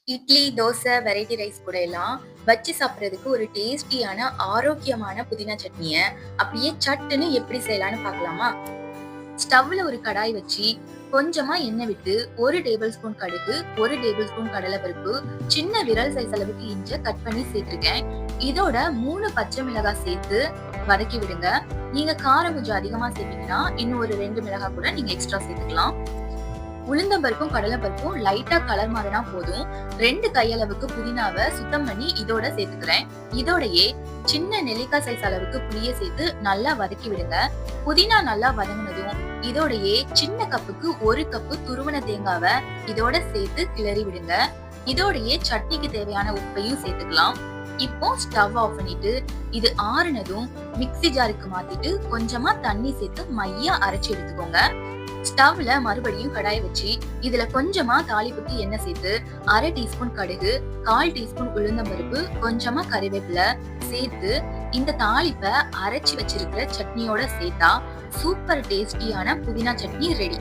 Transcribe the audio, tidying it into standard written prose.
Idli, dosa, variety rice கூட எல்லாம் வச்சு சாப்பிடுறதுக்கு ஒரு டேஸ்டியான, ஆரோக்கியமான புதினா சட்னிய அப்படியே சட்டுன்னு எப்படி செய்யலாம்னு பார்க்கலாமா? ஸ்டவ்ல ஒரு கடாய் வச்சு, கொஞ்சமா எண்ணெய் விட்டு 1 டேபிள் ஸ்பூன் கடுகு, 1 டேபிள் ஸ்பூன் கடலைப்பருப்பு, சின்ன விரல் சைஸ் அளவுக்கு இஞ்ச கட் பண்ணி சேர்த்திருக்கேன். இதோட 3 பச்சை மிளகாய் சேர்த்து வதக்கி விடுங்க. நீங்க காரம் கொஞ்சம் அதிகமா சேர்த்தீங்கன்னா, இன்னும் ஒரு 2 மிளகாய் கூட நீங்க எக்ஸ்ட்ரா சேர்த்துக்கலாம். உளுந்தம்பருப்பும் கடலைப்பருப்பும் லைட்டா கலர் மாறினா போதும். 2 கையளவுக்கு புதினாவை சுத்தம் பண்ணி இதோட சேர்த்துக்கிறேன். இதோடயே சின்ன நெல்லிக்காய் சைஸ் அளவுக்கு புளிய சேர்த்து நல்லா வதக்கி விடுங்க. புதினா நல்லா வதங்கினதும் இதோடயே சின்ன கப்புக்கு 1 கப்பு துருவன தேங்காவை இதோட சேர்த்து கிளறி விடுங்க. இதோடயே சட்னிக்கு தேவையான உப்பையும் சேர்த்துக்கலாம். இப்போ ஸ்டவ் ஆஃப் பண்ணிட்டு இது ஆறுனதும் மிக்ஸி ஜாருக்கு மாத்திட்டு கொஞ்சமா தண்ணி சேர்த்து மையா அரைச்சு எடுத்துக்கோங்க. ஸ்டவ்ல மறுபடியும் கடாய் வச்சு இதுல கொஞ்சமா தாளிப்புக்கு எண்ணெய் சேர்த்து 1/2 டீஸ்பூன் கடுகு, 1/4 டீஸ்பூன் உளுந்தம்பருப்பு, கொஞ்சமா கறிவேப்பிலை சேர்த்து இந்த தாளிப்பை அரைச்சு வச்சிருக்கிற சட்னியோட சேர்த்தா சூப்பர் டேஸ்டியான புதினா சட்னி ரெடி.